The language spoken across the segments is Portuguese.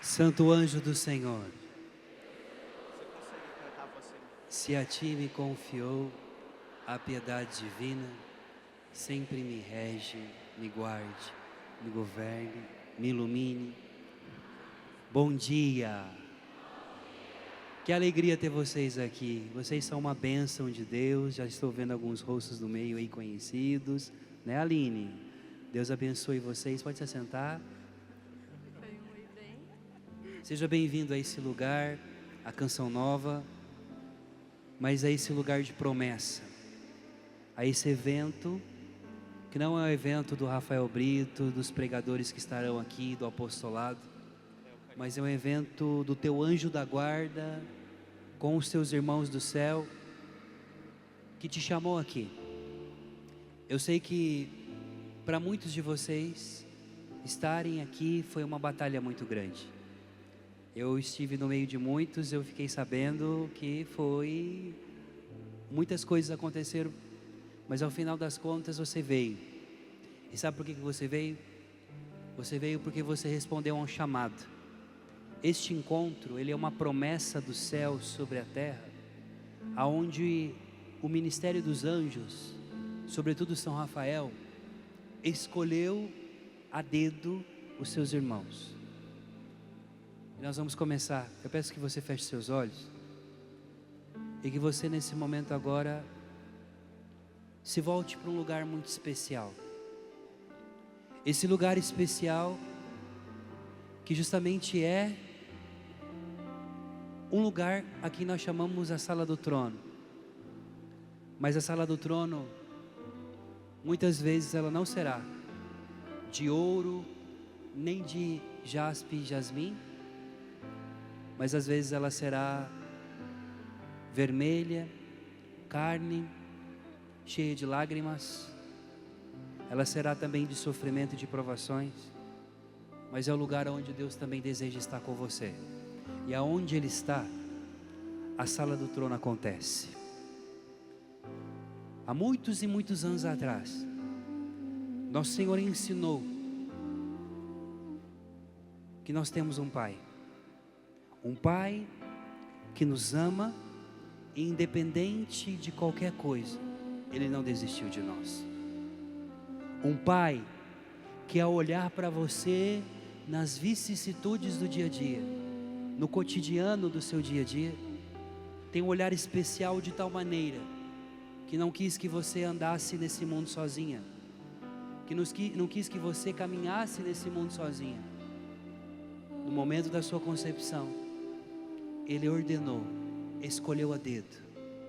Santo anjo do Senhor, Você consegue cantar você? se a ti me confiou a piedade divina, sempre me rege, me guarde, me governe, me ilumine. Bom dia! Que alegria ter vocês aqui. Vocês são uma bênção de Deus. Já estou vendo alguns rostos do meio aí conhecidos, né, Aline? Deus abençoe vocês. Pode se assentar. Seja bem-vindo a esse lugar, a Canção Nova, mas a esse lugar de promessa, a esse evento, que não é o evento do Rafael Brito, dos pregadores que estarão aqui, do apostolado, mas é um evento do teu anjo da guarda, com os teus irmãos do céu, que te chamou aqui. Eu sei que para muitos de vocês, estarem aqui foi uma batalha muito grande. Eu estive no meio de muitos, eu fiquei sabendo que muitas coisas aconteceram, mas ao final das contas você veio. E sabe por que você veio? Você veio porque você respondeu a um chamado. Este encontro, ele é uma promessa do céu sobre a terra, aonde o ministério dos anjos, sobretudo São Rafael, escolheu a dedo os seus irmãos. E nós vamos começar. Eu peço que você feche seus olhos e que você nesse momento agora se volte para um lugar muito especial. Esse lugar especial que justamente é um lugar a que nós chamamos a sala do trono. Mas a sala do trono, muitas vezes ela não será de ouro, nem de jaspe e jasmim, mas às vezes ela será vermelha, carne, cheia de lágrimas. Ela será também de sofrimento e de provações, mas é o lugar onde Deus também deseja estar com você. E aonde Ele está, a sala do trono acontece. Há muitos e muitos anos atrás, nosso Senhor ensinou que nós temos um Pai. Um Pai que nos ama, e independente de qualquer coisa, Ele não desistiu de nós. Um Pai que ao olhar para você nas vicissitudes do dia a dia, no cotidiano do seu dia a dia, tem um olhar especial de tal maneira que não quis que você andasse nesse mundo sozinha, não quis que você caminhasse nesse mundo sozinha. No momento da sua concepção, Ele ordenou, escolheu a dedo,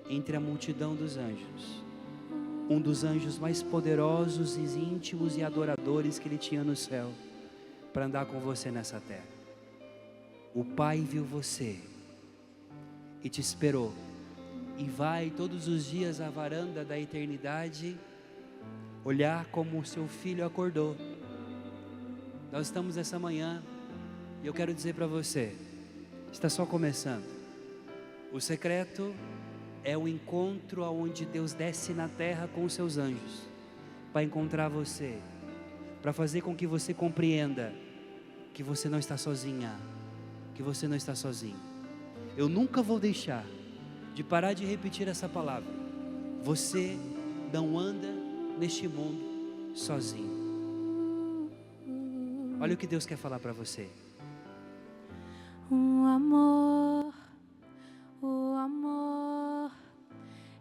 entre a multidão dos anjos, um dos anjos mais poderosos e íntimos e adoradores que Ele tinha no céu, para andar com você nessa terra. O Pai viu você e te esperou, e vai todos os dias à varanda da eternidade olhar como o seu filho acordou. Nós estamos essa manhã, e eu quero dizer para você, está só começando. O secreto é o encontro onde Deus desce na terra com os seus anjos, para encontrar você, para fazer com que você compreenda que você não está sozinha, que você não está sozinho. Eu nunca vou deixar de parar de repetir essa palavra. Você não anda neste mundo sozinho. Olha o que Deus quer falar para você. O amor,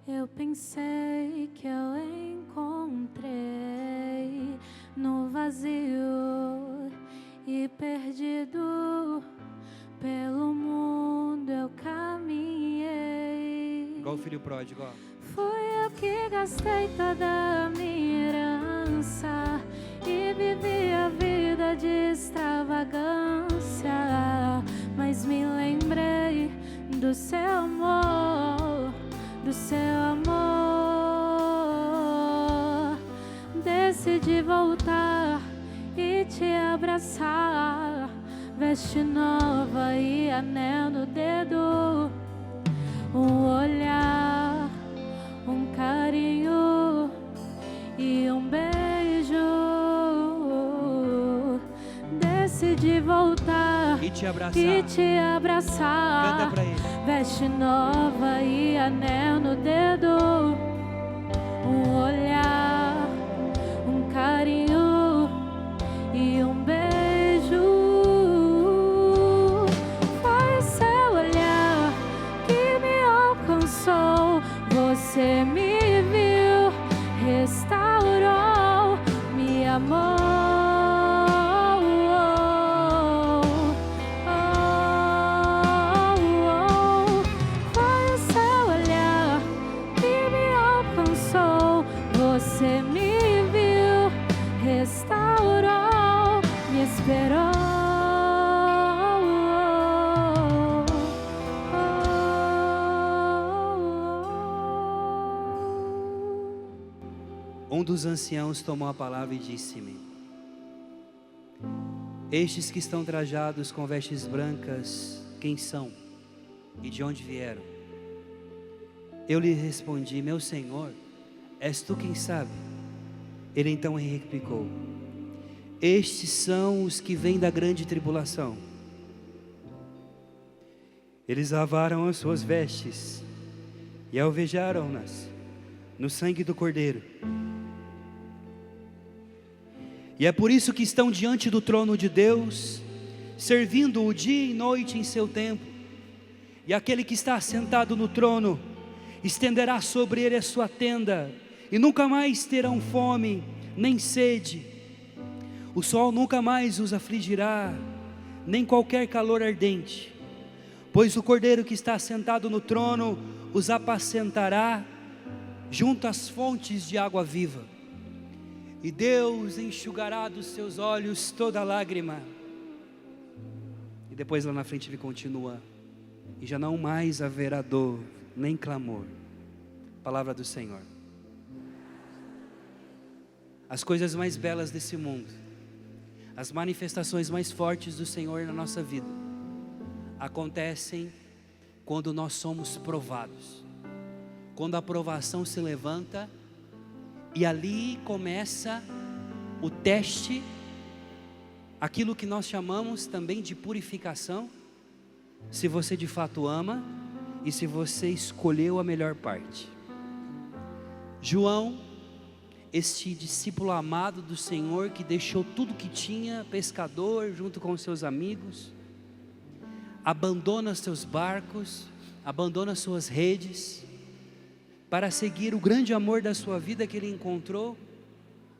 eu pensei que eu encontrei no vazio e perdido pelo mundo eu caminhei. Igual o filho pródigo, ó. Fui eu que gastei toda a minha herança e vivi a vida de extravagância, mas me lembrei do seu amor, do seu amor. Decidi voltar e te abraçar, veste nova e anel no dedo, um olhar, um carinho e um beijo. Decidi voltar e te abraçar. e te abraçar. Canta pra Ele. Veste nova e anel no dedo, um olhar, um carinho e um beijo. Foi seu olhar que me alcançou. Você me viu, restaurou, me amou. Foi seu olhar que me alcançou. Você me viu, restaurou, me esperou. Um dos anciãos tomou a palavra e disse-me: estes que estão trajados com vestes brancas, quem são e de onde vieram? Eu lhe respondi: meu Senhor, és tu quem sabe. Ele então replicou: estes são os que vêm da grande tribulação. Eles lavaram as suas vestes e alvejaram-nas no sangue do Cordeiro. E é por isso que estão diante do trono de Deus, servindo-o dia e noite em seu templo. E aquele que está sentado no trono estenderá sobre ele a sua tenda, e nunca mais terão fome, nem sede. O sol nunca mais os afligirá, nem qualquer calor ardente. Pois o Cordeiro que está sentado no trono os apacentará junto às fontes de água viva. E Deus enxugará dos seus olhos toda lágrima. E depois lá na frente ele continua: e já não mais haverá dor, nem clamor. Palavra do Senhor. As coisas mais belas desse mundo, as manifestações mais fortes do Senhor na nossa vida, acontecem quando nós somos provados. Quando a provação se levanta, e ali começa o teste, aquilo que nós chamamos também de purificação, se você de fato ama e se você escolheu a melhor parte. João, este discípulo amado do Senhor, que deixou tudo que tinha, pescador, junto com seus amigos, abandona seus barcos, abandona suas redes, para seguir o grande amor da sua vida que ele encontrou.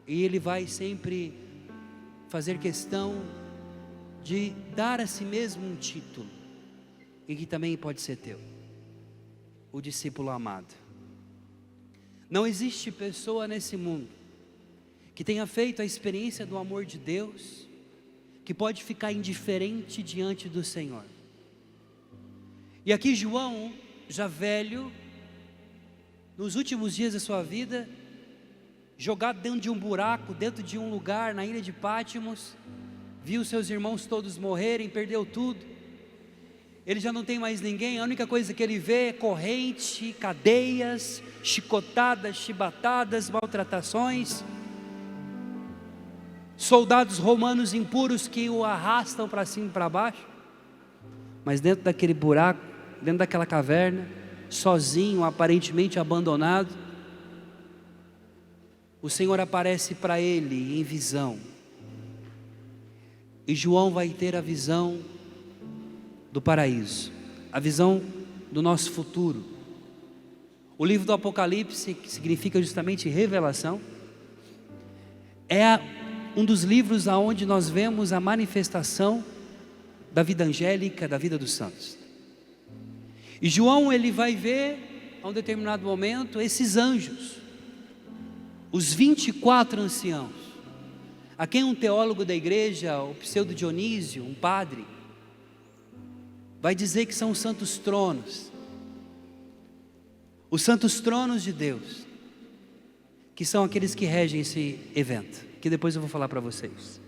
E ele vai sempre fazer questão de dar a si mesmo um título, e que também pode ser teu: o discípulo amado. Não existe pessoa nesse mundo que tenha feito a experiência do amor de Deus, que pode ficar indiferente diante do Senhor. E aqui João, já velho, nos últimos dias da sua vida, jogado dentro de um buraco, dentro de um lugar na ilha de Pátimos, viu seus irmãos todos morrerem, perdeu tudo. Ele já não tem mais ninguém, a única coisa que ele vê é corrente, cadeias, chicotadas, chibatadas, maltratações, soldados romanos impuros que o arrastam para cima e para baixo. Mas dentro daquele buraco, dentro daquela caverna, sozinho, aparentemente abandonado, o Senhor aparece para ele em visão. E João vai ter a visão do paraíso, a visão do nosso futuro. O livro do Apocalipse, que significa justamente revelação, é um dos livros onde nós vemos a manifestação da vida angélica, da vida dos santos. E João, ele vai ver, a um determinado momento, esses anjos, os 24 anciãos, a quem um teólogo da igreja, o pseudo Dionísio, um padre, vai dizer que são os santos tronos. Os santos tronos de Deus, que são aqueles que regem esse evento, que depois eu vou falar para vocês.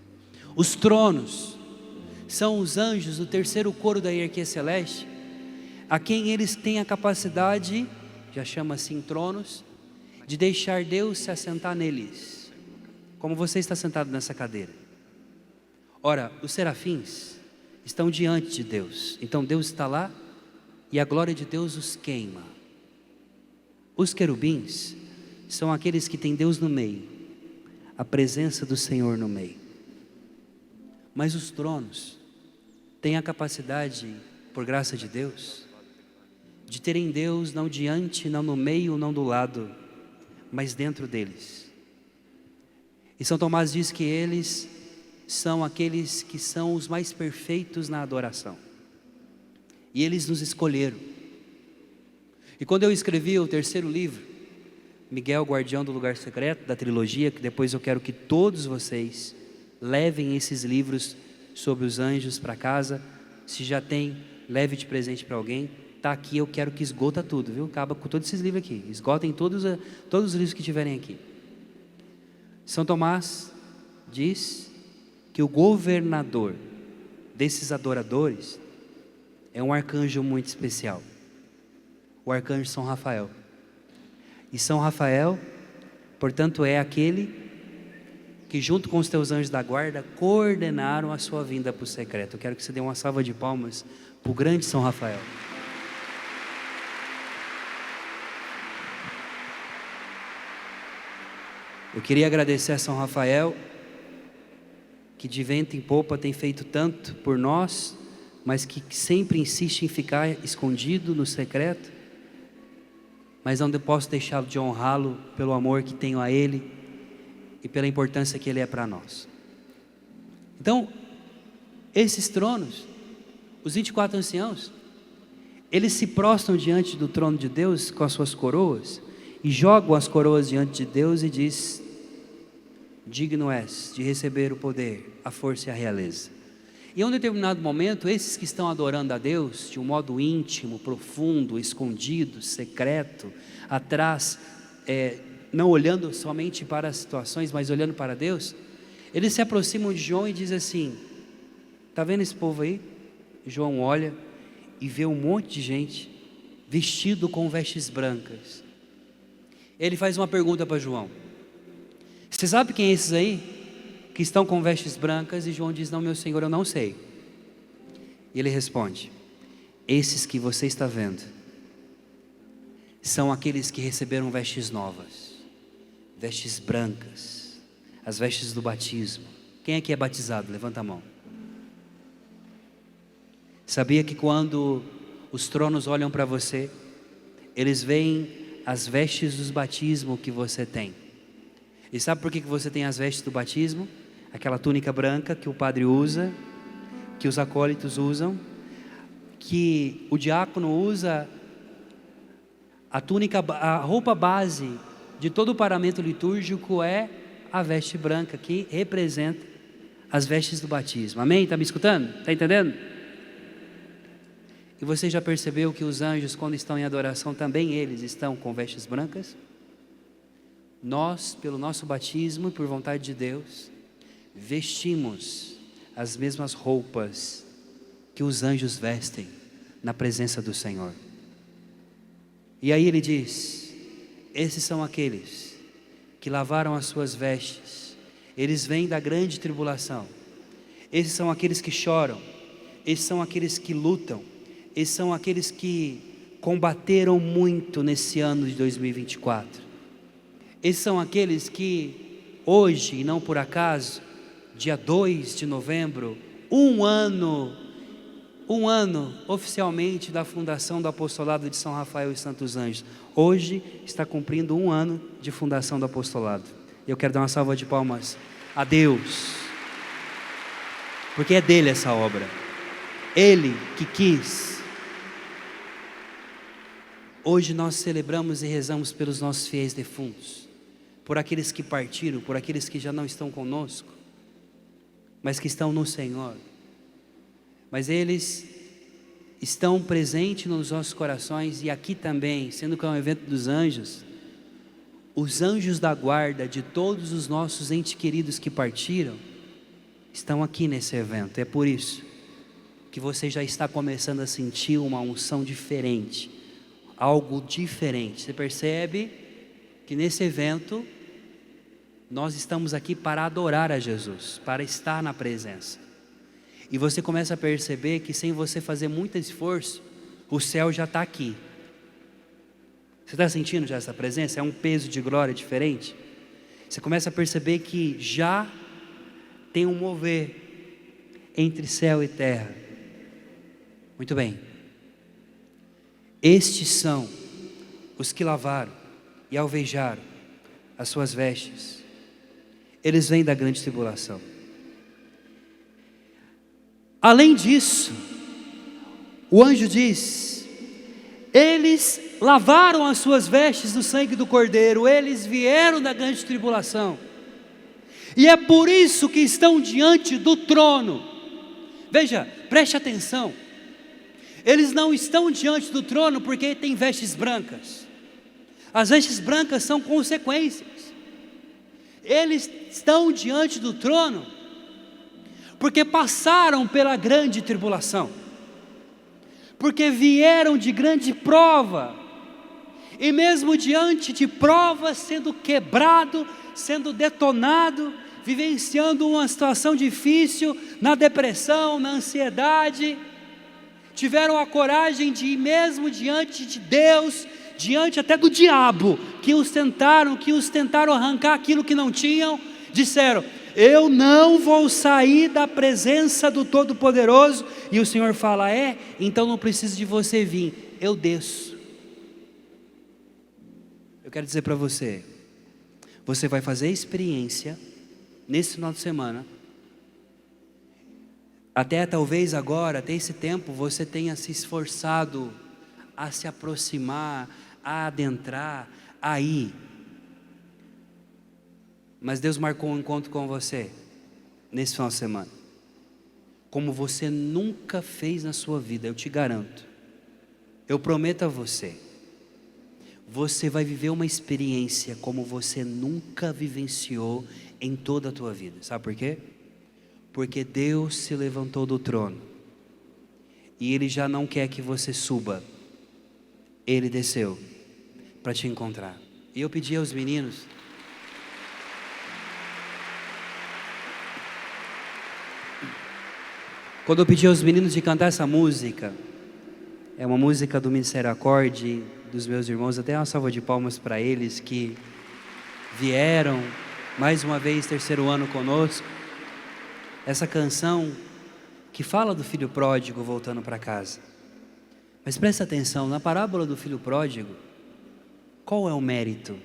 Os tronos são os anjos do terceiro coro da hierarquia celeste, a quem eles têm a capacidade, já chama assim tronos, de deixar Deus se assentar neles, como você está sentado nessa cadeira. Ora, os serafins, estão diante de Deus. Então Deus está lá e a glória de Deus os queima. Os querubins são aqueles que têm Deus no meio, a presença do Senhor no meio. Mas os tronos têm a capacidade, por graça de Deus, de terem Deus não diante, não no meio, não do lado, mas dentro deles. E São Tomás diz que eles são aqueles que são os mais perfeitos na adoração. E eles nos escolheram. E quando eu escrevi o terceiro livro, Miguel, Guardião do Lugar Secreto, da trilogia, que depois eu quero que todos vocês levem esses livros sobre os anjos para casa. Se já tem, leve de presente para alguém. Está aqui, eu quero que esgota tudo, viu? Acaba com todos esses livros aqui. Esgotem todos os livros que tiverem aqui. São Tomás diz que o governador desses adoradores é um arcanjo muito especial. O arcanjo São Rafael. E São Rafael, portanto, é aquele que junto com os teus anjos da guarda coordenaram a sua vinda para o secreto. Eu quero que você dê uma salva de palmas para o grande São Rafael. Eu queria agradecer a São Rafael, que de vento em popa tem feito tanto por nós, mas que sempre insiste em ficar escondido no secreto. Mas não posso deixá-lo de honrá-lo pelo amor que tenho a ele e pela importância que ele é para nós. Então, esses tronos, os 24 anciãos, eles se prostram diante do trono de Deus com as suas coroas e jogam as coroas diante de Deus e diz: digno és de receber o poder, a força e a realeza. E em um determinado momento, esses que estão adorando a Deus de um modo íntimo, profundo, escondido, secreto, atrás, não olhando somente para as situações, mas olhando para Deus, eles se aproximam de João e dizem assim: está vendo esse povo aí? João olha e vê um monte de gente vestido com vestes brancas. Ele faz uma pergunta para João: você sabe quem é esses aí que estão com vestes brancas? E João diz: não, meu Senhor, eu não sei. E ele responde: esses que você está vendo são aqueles que receberam vestes novas, vestes brancas, as vestes do batismo. Quem aqui é batizado? Levanta a mão. Sabia que quando os tronos olham para você, eles veem as vestes do batismo que você tem? E sabe por que você tem as vestes do batismo? Aquela túnica branca que o padre usa, que os acólitos usam, que o diácono usa, a túnica, a roupa base de todo o paramento litúrgico é a veste branca, que representa as vestes do batismo. Amém? Está me escutando? Está entendendo? E você já percebeu que os anjos, quando estão em adoração, também eles estão com vestes brancas? Nós, pelo nosso batismo e por vontade de Deus, vestimos as mesmas roupas que os anjos vestem na presença do Senhor. E aí ele diz: esses são aqueles que lavaram as suas vestes, eles vêm da grande tribulação, esses são aqueles que choram, esses são aqueles que lutam, esses são aqueles que combateram muito nesse ano de 2024. Esses são aqueles que hoje, e não por acaso, dia 2 de novembro, um ano oficialmente da fundação do apostolado de São Rafael e Santos Anjos. Hoje está cumprindo um ano de fundação do apostolado. Eu quero dar uma salva de palmas a Deus, porque é dele essa obra, ele que quis. Hoje nós celebramos e rezamos pelos nossos fiéis defuntos, por aqueles que partiram, por aqueles que já não estão conosco, mas que estão no Senhor. Mas eles estão presentes nos nossos corações, e aqui também, sendo que é um evento dos anjos, os anjos da guarda de todos os nossos entes queridos que partiram, estão aqui nesse evento. É por isso que você já está começando a sentir uma unção diferente, algo diferente. Você percebe que nesse evento, nós estamos aqui para adorar a Jesus, para estar na presença. E você começa a perceber que sem você fazer muito esforço, o céu já está aqui. Você está sentindo já essa presença? É um peso de glória diferente. Você começa a perceber que já tem um mover entre céu e terra. Muito bem. Estes são os que lavaram e alvejaram as suas vestes. Eles vêm da grande tribulação. Além disso, o anjo diz: eles lavaram as suas vestes no sangue do Cordeiro, eles vieram da grande tribulação, e é por isso que estão diante do trono. Veja, preste atenção, eles não estão diante do trono porque têm vestes brancas. As vestes brancas são consequências. Eles estão diante do trono porque passaram pela grande tribulação, porque vieram de grande prova, e mesmo diante de prova, sendo quebrado, sendo detonado, vivenciando uma situação difícil, na depressão, na ansiedade, tiveram a coragem de ir mesmo diante de Deus, diante até do diabo, que os tentaram arrancar aquilo que não tinham, disseram: eu não vou sair da presença do Todo-Poderoso. E o Senhor fala: então não preciso de você vir, eu desço. Eu quero dizer para você, você vai fazer experiência nesse final de semana, até talvez agora, até esse tempo, você tenha se esforçado a se aproximar, a adentrar, a ir. Mas Deus marcou um encontro com você nesse final de semana, como você nunca fez na sua vida, eu te garanto. Eu prometo a você, você vai viver uma experiência como você nunca vivenciou em toda a tua vida. Sabe por quê? Porque Deus se levantou do trono, e Ele já não quer que você suba, Ele desceu para te encontrar. E eu pedi aos meninos, quando eu pedi aos meninos de cantar essa música, é uma música do Ministério Acorde, dos meus irmãos, até uma salva de palmas para eles que vieram mais uma vez, terceiro ano conosco. Essa canção que fala do filho pródigo voltando para casa. Mas presta atenção, na parábola do filho pródigo, qual é o mérito?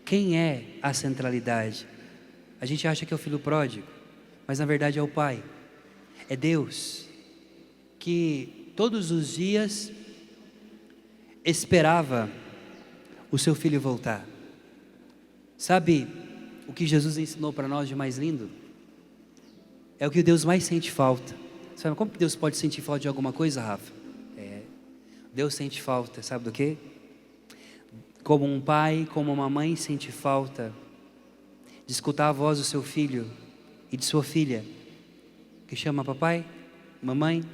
Quem é a centralidade? A gente acha que é o filho pródigo, mas na verdade é o pai. É Deus que todos os dias esperava o seu filho voltar. Sabe o que Jesus ensinou para nós de mais lindo? É o que Deus mais sente falta. Sabe como que Deus pode sentir falta de alguma coisa, Rafa? Deus sente falta, sabe do quê? Como um pai, como uma mãe sente falta de escutar a voz do seu filho e de sua filha, que chama papai, mamãe.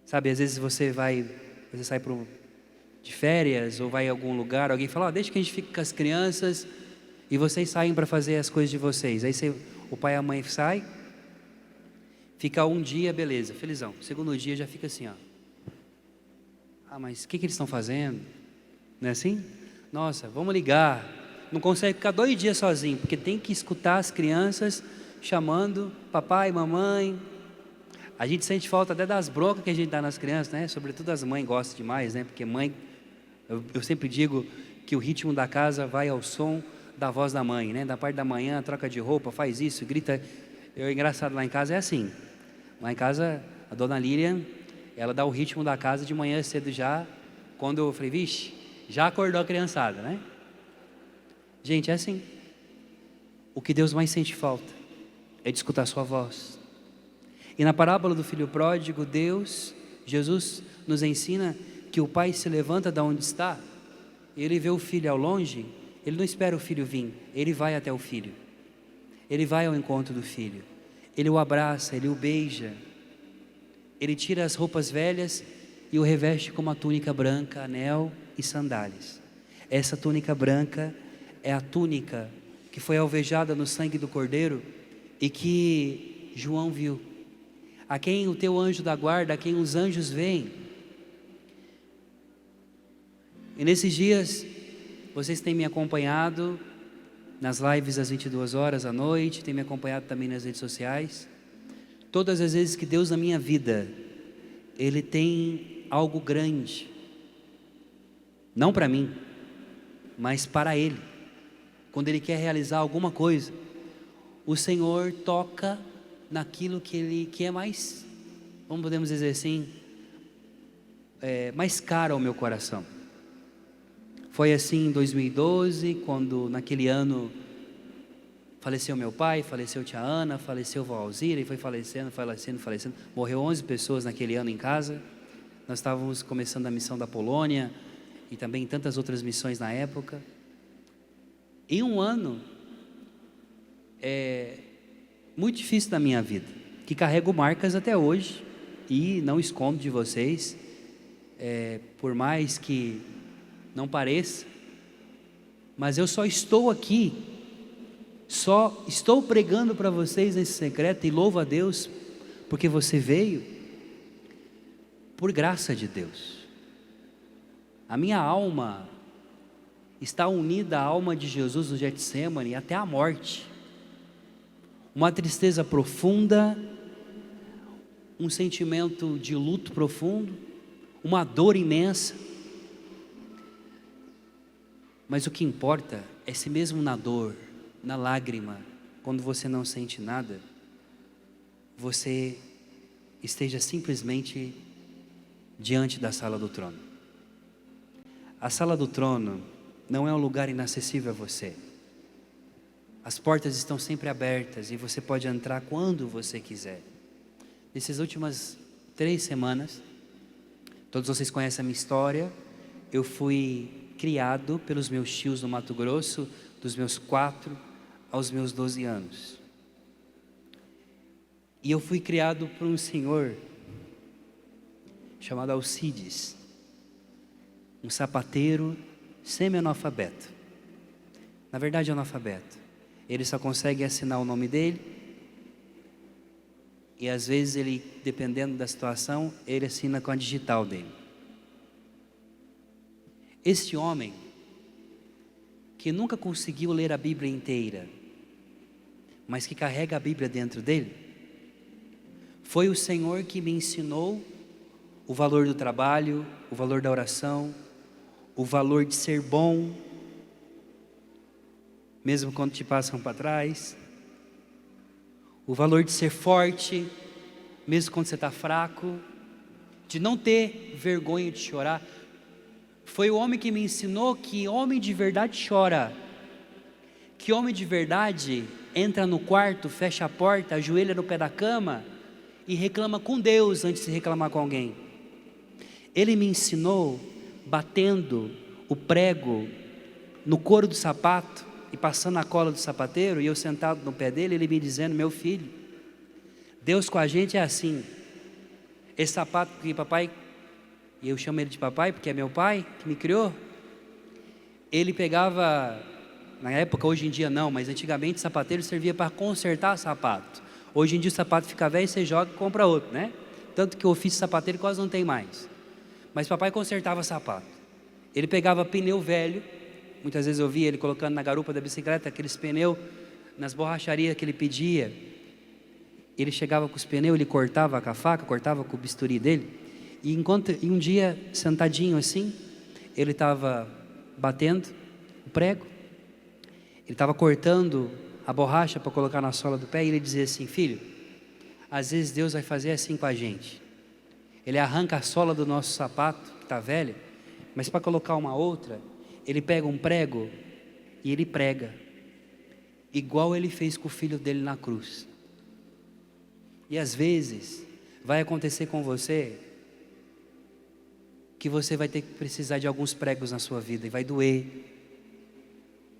Sabe, às vezes você sai de férias ou vai a algum lugar, alguém fala: deixa que a gente fique com as crianças e vocês saem para fazer as coisas de vocês. Aí o pai e a mãe sai, fica um dia, beleza, felizão. Segundo dia já fica assim, ó. Mas o que eles estão fazendo? Não é assim? Nossa, vamos ligar. Não consegue ficar 2 dias sozinho, porque tem que escutar as crianças chamando papai, mamãe. A gente sente falta até das broncas que a gente dá nas crianças, né? Sobretudo as mães gostam demais, né? Porque mãe, eu sempre digo que o ritmo da casa vai ao som da voz da mãe, né? Da parte da manhã, troca de roupa, faz isso, grita. Engraçado, lá em casa é assim. Lá em casa, a dona Lilian, ela dá o ritmo da casa de manhã cedo já. Quando eu falei, vixe, já acordou a criançada, né? Gente, é assim. O que Deus mais sente falta é de escutar a sua voz. E na parábola do filho pródigo, Jesus nos ensina que o pai se levanta da onde está, ele vê o filho ao longe, ele não espera o filho vir, ele vai até o filho, ele vai ao encontro do filho, ele o abraça, ele o beija, ele tira as roupas velhas e o reveste com uma túnica branca, anel e sandálias. Essa túnica branca é a túnica que foi alvejada no sangue do Cordeiro e que João viu a quem o teu anjo da guarda, a quem os anjos veem. E nesses dias, vocês têm me acompanhado nas lives às 22 horas à noite, têm me acompanhado também nas redes sociais. Todas as vezes que Deus na minha vida, Ele tem algo grande, não para mim, mas para Ele. Quando Ele quer realizar alguma coisa, o Senhor toca naquilo que é mais, como podemos dizer assim, mais caro ao meu coração. Foi assim em 2012, quando naquele ano faleceu meu pai, faleceu tia Ana, faleceu vó Alzira, e foi falecendo. Morreu 11 pessoas naquele ano em casa. Nós estávamos começando a missão da Polônia e também tantas outras missões na época. Em um ano muito difícil da minha vida, que carrego marcas até hoje e não escondo de vocês, por mais que não pareça, mas eu só estou aqui, só estou pregando para vocês nesse secreto, e louvo a Deus, porque você veio, por graça de Deus. A minha alma está unida à alma de Jesus no Getsemane até a morte. Uma tristeza profunda, um sentimento de luto profundo, uma dor imensa. Mas o que importa é se mesmo na dor, na lágrima, quando você não sente nada, você esteja simplesmente diante da sala do trono. A sala do trono não é um lugar inacessível a você. As portas estão sempre abertas e você pode entrar quando você quiser. Nessas últimas 3 semanas, todos vocês conhecem a minha história. Eu fui criado pelos meus tios no Mato Grosso, dos meus 4 aos meus 12 anos. E eu fui criado por um senhor chamado Alcides, um sapateiro semi-analfabeto. Na verdade, analfabeto. Ele só consegue assinar o nome dele, e às vezes ele, dependendo da situação, ele assina com a digital dele. Este homem, que nunca conseguiu ler a Bíblia inteira, mas que carrega a Bíblia dentro dele, foi o Senhor que me ensinou o valor do trabalho, o valor da oração, o valor de ser bom, mesmo quando te passam para trás, o valor de ser forte, mesmo quando você está fraco, de não ter vergonha de chorar. Foi o homem que me ensinou que homem de verdade chora, que homem de verdade entra no quarto, fecha a porta, ajoelha no pé da cama e reclama com Deus antes de reclamar com alguém. Ele me ensinou batendo o prego no couro do sapato e passando a cola do sapateiro, e eu sentado no pé dele, ele me dizendo: meu filho, Deus com a gente é assim. Esse sapato que papai, e eu chamo ele de papai porque é meu pai que me criou, ele pegava, na época, hoje em dia não, mas antigamente o sapateiro servia para consertar sapato. Hoje em dia o sapato fica velho, você joga e compra outro, né? Tanto que o ofício sapateiro quase não tem mais. Mas papai consertava sapato. Ele pegava pneu velho, muitas vezes eu via ele colocando na garupa da bicicleta aqueles pneus nas borracharias que ele pedia. Ele chegava com os pneus, ele cortava com a faca, cortava com o bisturi dele. E um dia, sentadinho assim, ele estava batendo o prego, ele estava cortando a borracha para colocar na sola do pé, e ele dizia assim: filho, às vezes Deus vai fazer assim com a gente. Ele arranca a sola do nosso sapato, que está velha, mas para colocar uma outra, ele pega um prego e ele prega, igual ele fez com o filho dele na cruz. E às vezes vai acontecer com você que você vai ter que precisar de alguns pregos na sua vida, e vai doer,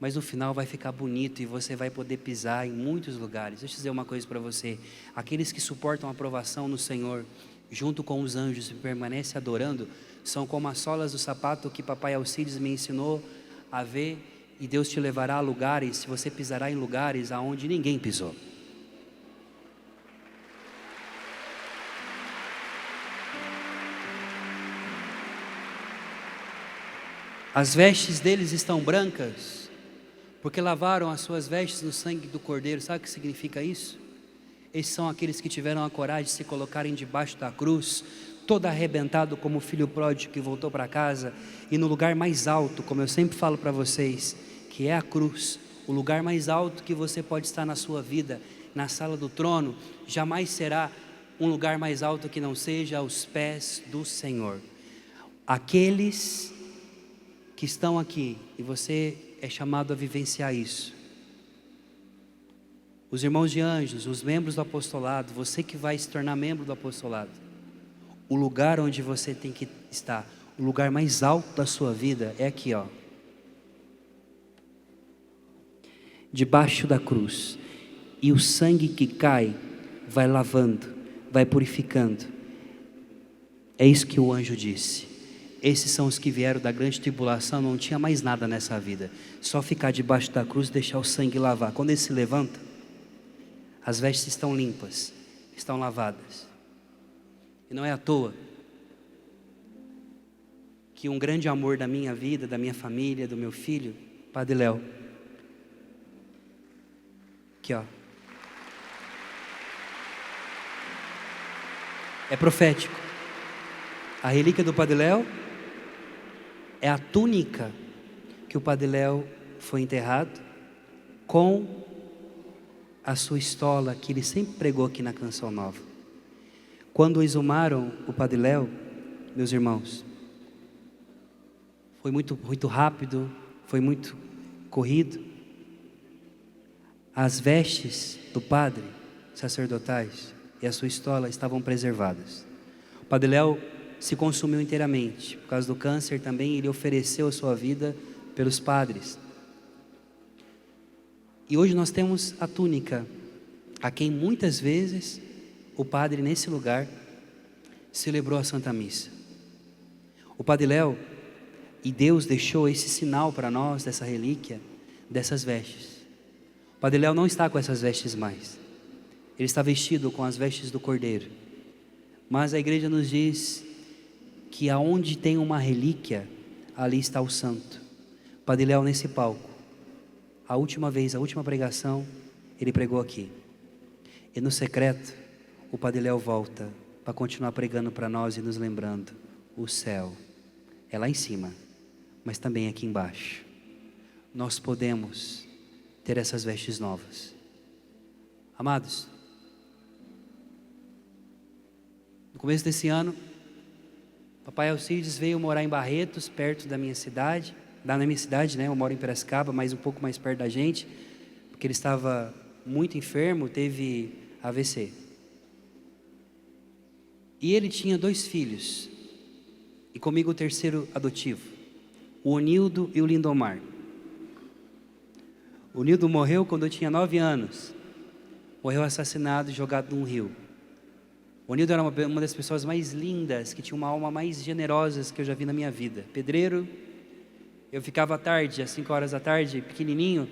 mas no final vai ficar bonito e você vai poder pisar em muitos lugares. Deixa eu dizer uma coisa para você: aqueles que suportam a aprovação no Senhor, junto com os anjos, e permanecem adorando, são como as solas do sapato que papai Alcides me ensinou a ver, e Deus te levará a lugares, se você pisará em lugares aonde ninguém pisou. As vestes deles estão brancas, porque lavaram as suas vestes no sangue do Cordeiro. Sabe o que significa isso? Esses são aqueles que tiveram a coragem de se colocarem debaixo da cruz, todo arrebentado como o filho pródigo que voltou para casa, e no lugar mais alto, como eu sempre falo para vocês, que é a cruz, o lugar mais alto que você pode estar na sua vida, na sala do trono, jamais será um lugar mais alto que não seja aos pés do Senhor. Aqueles que estão aqui, e você é chamado a vivenciar isso, os irmãos de anjos, os membros do apostolado, você que vai se tornar membro do apostolado, o lugar onde você tem que estar, o lugar mais alto da sua vida é aqui, ó, debaixo da cruz. E o sangue que cai vai lavando, vai purificando. É isso que o anjo disse. Esses são os que vieram da grande tribulação, não tinha mais nada nessa vida, só ficar debaixo da cruz e deixar o sangue lavar. Quando ele se levanta, as vestes estão limpas, estão lavadas. E não é à toa que um grande amor da minha vida, da minha família, do meu filho, Padre Léo, aqui ó, é profético. A relíquia do Padre Léo é a túnica que o Padre Léo foi enterrado com a sua estola que ele sempre pregou aqui na Canção Nova. Quando exumaram o Padre Léo, meus irmãos, foi muito rápido, foi muito corrido. As vestes do padre sacerdotais e a sua estola estavam preservadas. O Padre Léo se consumiu inteiramente. Por causa do câncer também, ele ofereceu a sua vida pelos padres. E hoje nós temos a túnica, a quem muitas vezes o padre nesse lugar celebrou a Santa Missa. O Padre Léo, e Deus deixou esse sinal para nós, dessa relíquia, dessas vestes. O Padre Léo não está com essas vestes mais. Ele está vestido com as vestes do Cordeiro. Mas a igreja nos diz que aonde tem uma relíquia, ali está o santo. O Padre Léo nesse palco, a última pregação, ele pregou aqui. E no secreto, o Padre Léo volta para continuar pregando para nós e nos lembrando: o céu é lá em cima, mas também aqui embaixo. Nós podemos ter essas vestes novas. Amados, no começo desse ano, Papai Alcides veio morar em Barretos, perto da minha cidade. Na minha cidade, né? Eu moro em Piracicaba, mas um pouco mais perto da gente, porque ele estava muito enfermo, teve AVC. E ele tinha 2 filhos, e comigo o terceiro adotivo, o Onildo e o Lindomar. O Nildo morreu quando eu tinha 9 anos. Morreu assassinado e jogado num rio. O Nildo era uma das pessoas mais lindas, que tinha uma alma mais generosa que eu já vi na minha vida. Pedreiro. Eu ficava à tarde, às 5 horas da tarde, pequenininho,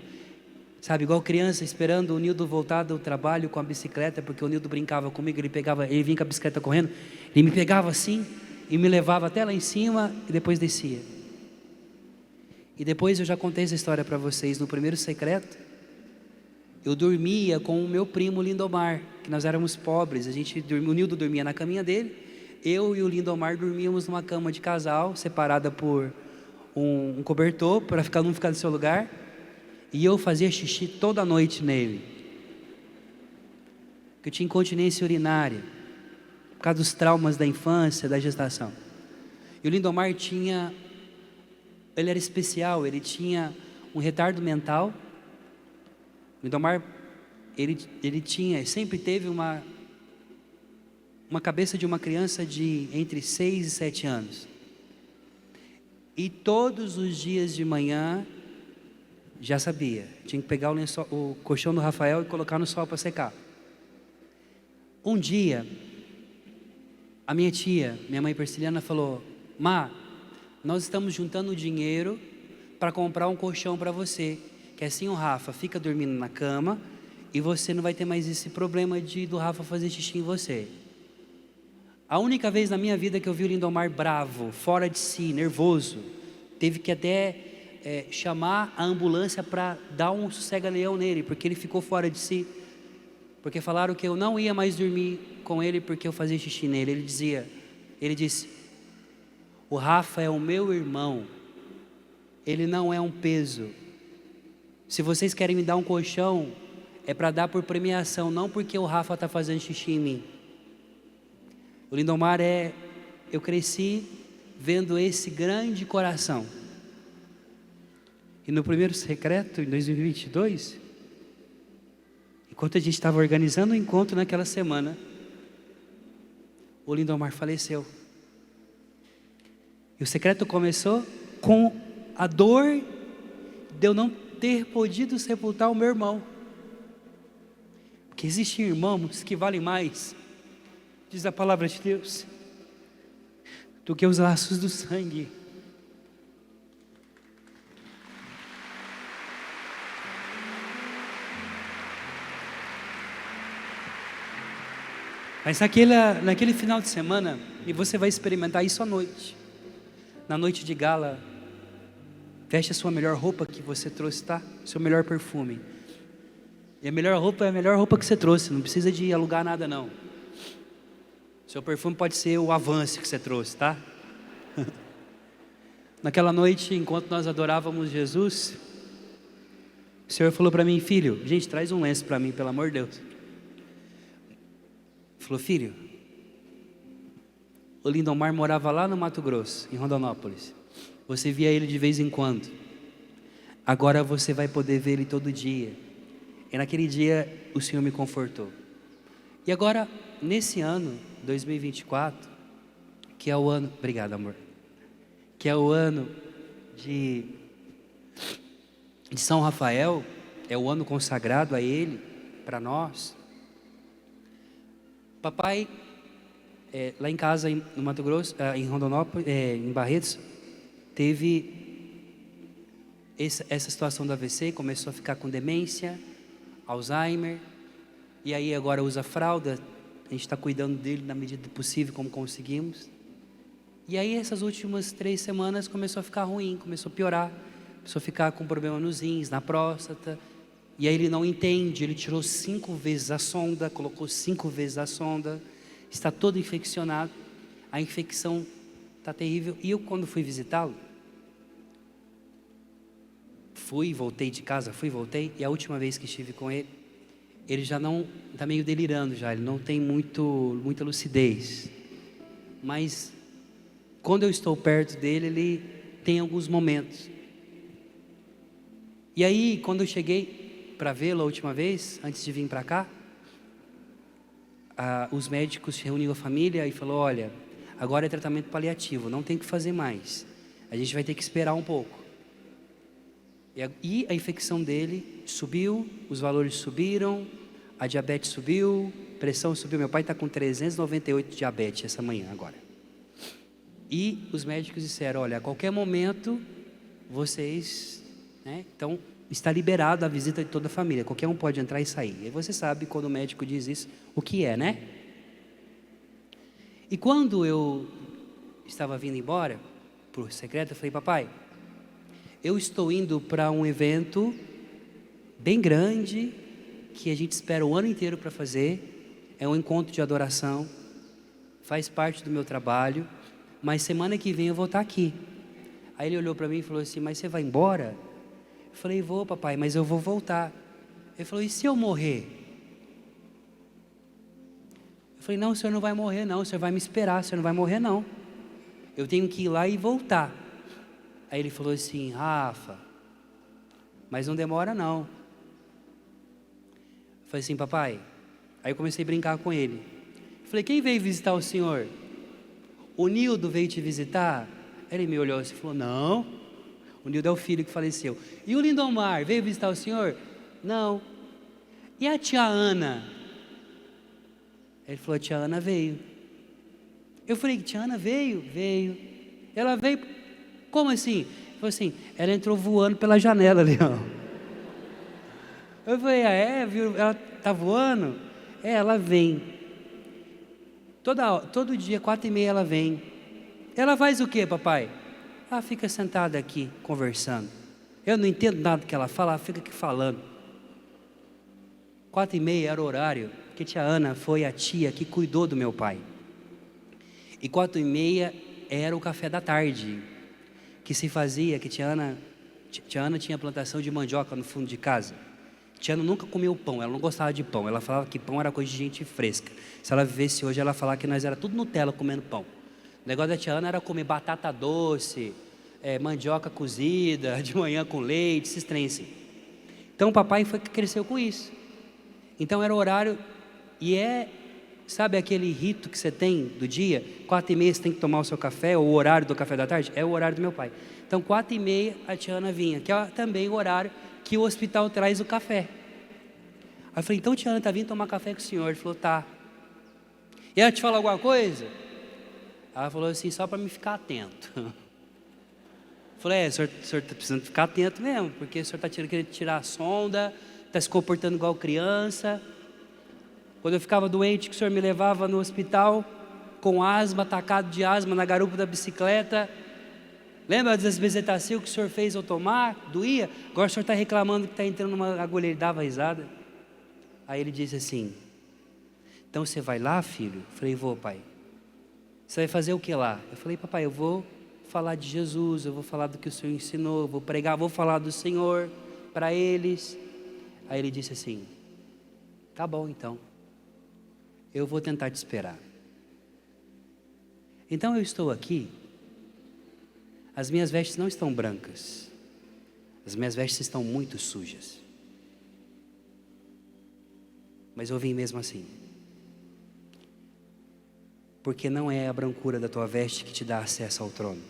sabe, igual criança, esperando o Nildo voltar do trabalho com a bicicleta, porque o Nildo brincava comigo, ele vinha com a bicicleta correndo, ele me pegava assim, e me levava até lá em cima, e depois descia. E depois eu já contei essa história para vocês, no primeiro secreto, eu dormia com o meu primo Lindomar, que nós éramos pobres, o Nildo dormia na caminha dele, eu e o Lindomar dormíamos numa cama de casal, separada por um cobertor, para não ficar no seu lugar, e eu fazia xixi toda noite nele, porque eu tinha incontinência urinária, por causa dos traumas da infância, da gestação. E o Lindomar ele era especial, ele tinha um retardo mental. O Lindomar, ele sempre teve uma cabeça de uma criança de entre 6 e 7 anos. E todos os dias de manhã, já sabia, tinha que pegar o colchão do Rafael e colocar no sol para secar. Um dia, a minha tia, minha mãe Persiliana, falou: Má, nós estamos juntando dinheiro para comprar um colchão para você, que assim o Rafa fica dormindo na cama e você não vai ter mais esse problema do Rafa fazer xixi em você. A única vez na minha vida que eu vi o Lindomar bravo, fora de si, nervoso, teve que até chamar a ambulância para dar um sossega-leão nele, porque ele ficou fora de si. Porque falaram que eu não ia mais dormir com ele porque eu fazia xixi nele. Ele disse, o Rafa é o meu irmão, ele não é um peso. Se vocês querem me dar um colchão, é para dar por premiação, não porque o Rafa está fazendo xixi em mim. O Lindomar eu cresci vendo esse grande coração. E no primeiro secreto, em 2022, enquanto a gente estava organizando o encontro naquela semana, o Lindomar faleceu. E o secreto começou com a dor de eu não ter podido sepultar o meu irmão. Porque existem irmãos que valem mais, diz a palavra de Deus, do que os laços do sangue. Mas naquele final de semana, e você vai experimentar isso à noite, na noite de gala, veste a sua melhor roupa que você trouxe, tá? Seu melhor perfume. E a melhor roupa é a melhor roupa que você trouxe, não precisa de alugar nada não. Seu perfume pode ser o Avance que você trouxe, tá? Naquela noite, enquanto nós adorávamos Jesus, o Senhor falou para mim, filho, gente, traz um lenço para mim, pelo amor de Deus. Falou, filho, o Lindomar morava lá no Mato Grosso, em Rondonópolis. Você via ele de vez em quando. Agora você vai poder ver ele todo dia. E naquele dia o Senhor me confortou. E agora, nesse ano, 2024, que é o ano... Obrigado, amor. Que é o ano de São Rafael, é o ano consagrado a ele, para nós. Papai, lá em casa, no Mato Grosso, em Rondonópolis, em Barretos, teve essa situação do AVC, começou a ficar com demência, Alzheimer, e aí agora usa fralda, a gente está cuidando dele na medida do possível, como conseguimos. E aí essas últimas 3 semanas começou a ficar ruim, começou a piorar, começou a ficar com problema nos rins, na próstata. E aí ele não entende, ele tirou 5 vezes a sonda, colocou 5 vezes a sonda, está todo infeccionado, a infecção está terrível. E eu, quando fui visitá-lo, voltei de casa, voltei, e a última vez que estive com ele, ele já não, está meio delirando já, ele não tem muita lucidez. Mas, quando eu estou perto dele, ele tem alguns momentos. E aí, quando eu cheguei para vê-lo a última vez, antes de vir para cá, os médicos reuniram a família e falaram, olha, agora é tratamento paliativo, não tem o que fazer mais, a gente vai ter que esperar um pouco. E a infecção dele subiu, os valores subiram, a diabetes subiu, pressão subiu, meu pai está com 398 de diabetes essa manhã agora. E os médicos disseram, olha, a qualquer momento, vocês, então, está liberado a visita de toda a família, qualquer um pode entrar e sair. E você sabe, quando o médico diz isso, o que é, né? E quando eu estava vindo embora, por secreto, eu falei, papai, eu estou indo para um evento bem grande, que a gente espera o ano inteiro para fazer, é um encontro de adoração, faz parte do meu trabalho, mas semana que vem eu vou estar aqui. Aí ele olhou para mim e falou assim, mas você vai embora? Eu falei, vou papai, mas eu vou voltar. Ele falou, e se eu morrer? Eu falei, não, o senhor não vai morrer não, o senhor vai me esperar, o senhor não vai morrer não. Eu tenho que ir lá e voltar. Aí ele falou assim, Rafa, mas não demora não. Eu falei assim, papai, aí eu comecei a brincar com ele. Eu falei, quem veio visitar o senhor? O Nildo veio te visitar? Aí ele me olhou assim e falou, não. O Nildo é o filho que faleceu. E o Lindomar veio visitar o senhor? Não. E a tia Ana? Ele falou, a tia Ana veio. Eu falei, tia Ana veio? Veio. Ela veio, como assim? Ele falou assim, ela entrou voando pela janela ali, ó. Eu falei, viu? Ela tá voando? Ela vem. Todo dia, 4h30 ela vem. Ela faz o quê, papai? Ela fica sentada aqui, conversando. Eu não entendo nada do que ela fala, ela fica aqui falando. 4h30 era o horário que tia Ana foi a tia que cuidou do meu pai. E 4h30 era o café da tarde, que se fazia, que tia Ana tinha plantação de mandioca no fundo de casa. Tia Ana nunca comeu pão, ela não gostava de pão. Ela falava que pão era coisa de gente fresca. Se ela vivesse hoje, ela falava que nós era tudo Nutella comendo pão. O negócio da tia Ana era comer batata doce, mandioca cozida, de manhã com leite, esses trem assim. Então o papai foi que cresceu com isso. Então era o horário, e sabe aquele rito que você tem do dia? 4h30 você tem que tomar o seu café, ou o horário do café da tarde? É o horário do meu pai. Então 4h30 a tia Ana vinha, que é também o horário que o hospital traz o café. Aí eu falei, então tia Ana está vindo tomar café com o senhor? Ele falou, tá. E ela te falou alguma coisa? Ela falou assim, só para me ficar atento. Eu falei, o senhor está precisando ficar atento mesmo, porque o senhor está querendo tirar a sonda, está se comportando igual criança. Quando eu ficava doente, que o senhor me levava no hospital, com asma, atacado de asma na garupa da bicicleta. Lembra das bezetacil que o senhor fez eu tomar? Doía? Agora o senhor está reclamando que está entrando numa agulha. Ele dava risada. Aí ele disse assim, então você vai lá, filho? Eu falei, vou, pai. Você vai fazer o que lá? Eu falei, papai, eu vou falar de Jesus, eu vou falar do que o senhor ensinou, eu vou pregar, vou falar do Senhor para eles. Aí ele disse assim, tá bom então, eu vou tentar te esperar. Então eu estou aqui, as minhas vestes não estão brancas, as minhas vestes estão muito sujas, mas eu vim mesmo assim, porque não é a brancura da tua veste que te dá acesso ao trono.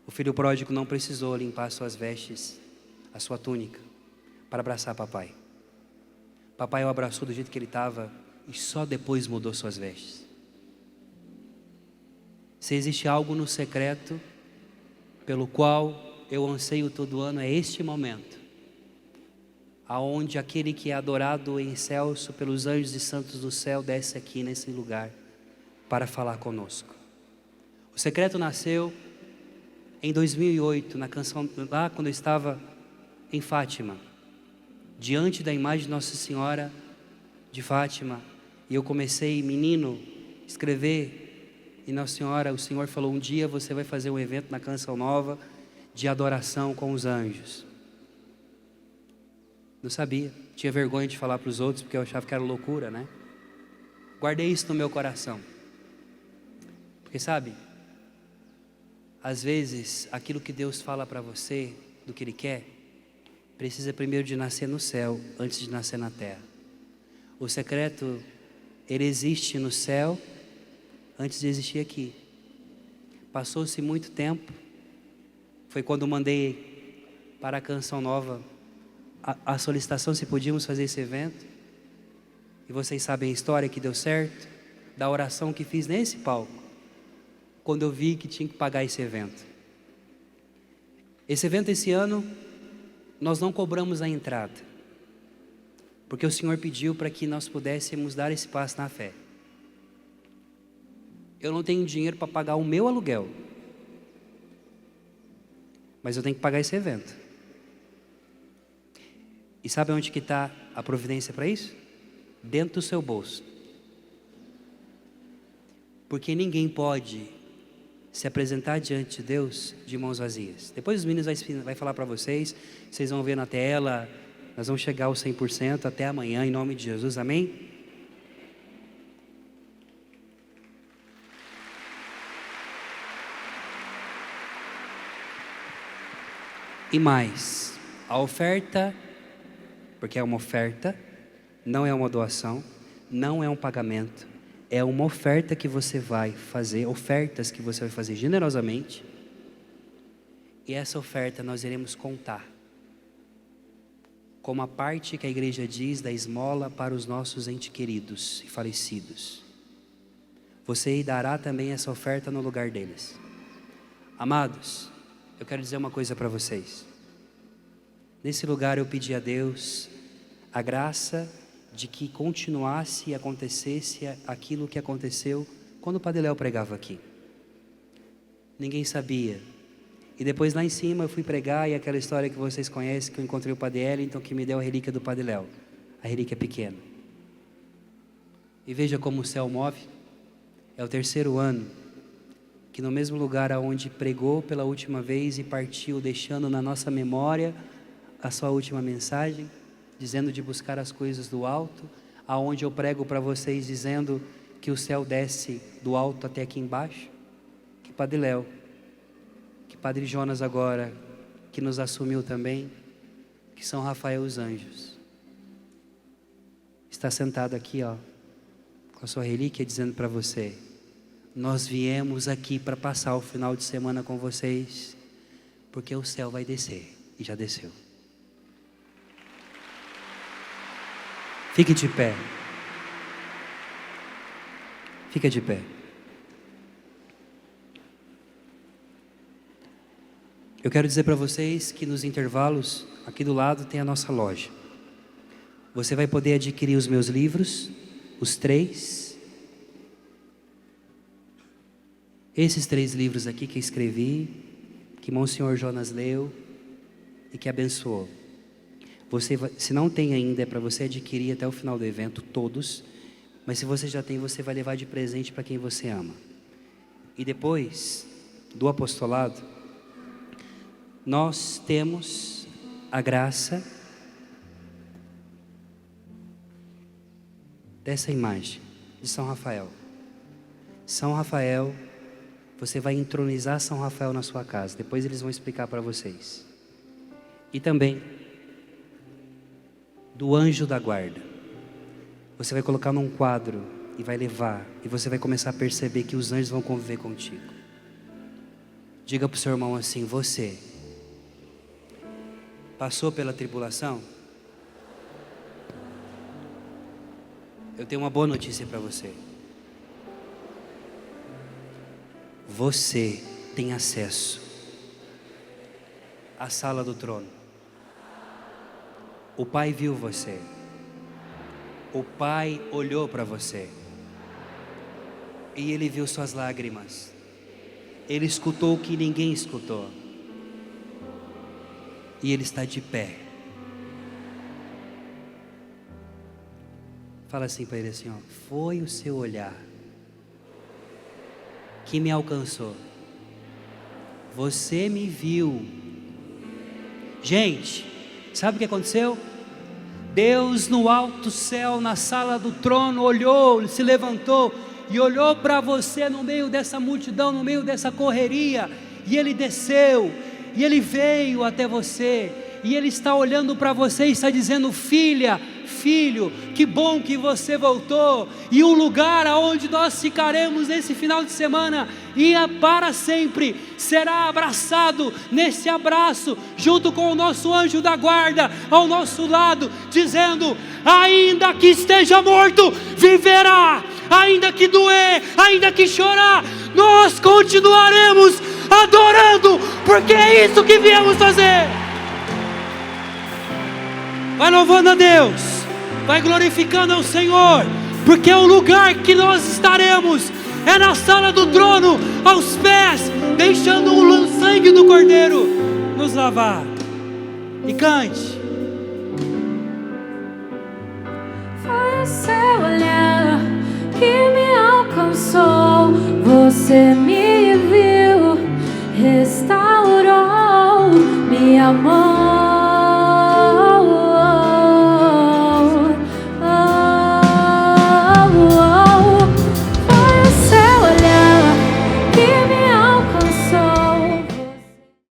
O filho pródigo não precisou limpar suas vestes, a sua túnica, para abraçar papai. Papai o abraçou do jeito que ele estava e só depois mudou suas vestes. Se existe algo no secreto pelo qual eu anseio todo ano, é este momento, aonde aquele que é adorado em excelso pelos anjos e santos do céu desce aqui nesse lugar para falar conosco. O secreto nasceu em 2008, na canção, lá quando eu estava em Fátima, diante da imagem de Nossa Senhora de Fátima, e eu comecei, menino, escrever, e Nossa Senhora, o Senhor falou, um dia você vai fazer um evento na Canção Nova, de adoração com os anjos. Não sabia, tinha vergonha de falar para os outros, porque eu achava que era loucura, né? Guardei isso no meu coração, porque sabe, às vezes, aquilo que Deus fala para você, do que Ele quer, precisa primeiro de nascer no céu, antes de nascer na terra. O secreto, ele existe no céu, antes de existir aqui. Passou-se muito tempo, foi quando mandei para a Canção Nova a solicitação se podíamos fazer esse evento. E vocês sabem a história que deu certo, da oração que fiz nesse palco, quando eu vi que tinha que pagar esse evento. Esse evento esse ano, nós não cobramos a entrada, porque o Senhor pediu para que nós pudéssemos dar esse passo na fé. Eu não tenho dinheiro para pagar o meu aluguel, mas eu tenho que pagar esse evento. E sabe onde que está a providência para isso? Dentro do seu bolso. Porque ninguém pode se apresentar diante de Deus de mãos vazias. Depois os meninos vai falar para vocês, vocês vão ver na tela, nós vamos chegar aos 100% até amanhã, em nome de Jesus, amém? E mais, a oferta, porque é uma oferta, não é uma doação, não é um pagamento, é uma oferta que você vai fazer, ofertas que você vai fazer generosamente, e essa oferta nós iremos contar, como a parte que a igreja diz da esmola para os nossos entes queridos e falecidos. Você dará também essa oferta no lugar deles. Amados, eu quero dizer uma coisa para vocês. Nesse lugar eu pedi a Deus a graça de que continuasse e acontecesse aquilo que aconteceu quando o Padre Léo pregava aqui. Ninguém sabia. E depois lá em cima eu fui pregar, e aquela história que vocês conhecem, que eu encontrei o Padre Ellington, que me deu a relíquia do Padre Léo. A relíquia pequena. E veja como o céu move. É o 3º ano que no mesmo lugar aonde pregou pela última vez e partiu, deixando na nossa memória a sua última mensagem, dizendo de buscar as coisas do alto, aonde eu prego para vocês dizendo que o céu desce do alto até aqui embaixo, que Padre Léo, que Padre Jonas agora, que nos assumiu também, que São Rafael os Anjos, está sentado aqui, ó, com a sua relíquia, dizendo para você: nós viemos aqui para passar o final de semana com vocês, porque o céu vai descer, e já desceu. Fique de pé. Fica de pé. Eu quero dizer para vocês que nos intervalos, aqui do lado tem a nossa loja. Você vai poder adquirir os meus livros, os 3. Esses 3 livros aqui que escrevi, que Monsenhor Jonas leu e que abençoou. Você vai, se não tem ainda, é para você adquirir até o final do evento, todos. Mas se você já tem, você vai levar de presente para quem você ama. E depois do apostolado, nós temos a graça dessa imagem de São Rafael. São Rafael, você vai entronizar São Rafael na sua casa. Depois eles vão explicar para vocês. E também do anjo da guarda. Você vai colocar num quadro e vai levar. E você vai começar a perceber que os anjos vão conviver contigo. Diga para o seu irmão assim: você passou pela tribulação? Eu tenho uma boa notícia para você. Você tem acesso à sala do trono. O Pai viu você. O Pai olhou para você. E Ele viu suas lágrimas. Ele escutou o que ninguém escutou. E Ele está de pé. Fala assim para Ele assim, ó: foi o seu olhar que me alcançou. Você me viu. Gente, sabe o que aconteceu? Deus no alto céu, na sala do trono, olhou, se levantou e olhou para você no meio dessa multidão, no meio dessa correria, e Ele desceu, e Ele veio até você, e Ele está olhando para você e está dizendo: filha, filho, que bom que você voltou. E o lugar aonde nós ficaremos nesse final de semana e para sempre será abraçado nesse abraço, junto com o nosso anjo da guarda ao nosso lado, dizendo: ainda que esteja morto, viverá. Ainda que doer, ainda que chorar, nós continuaremos adorando, porque é isso que viemos fazer. Vai louvando a Deus, vai glorificando ao Senhor, porque o lugar que nós estaremos é na sala do trono, aos pés, deixando o sangue do Cordeiro nos lavar. E cante.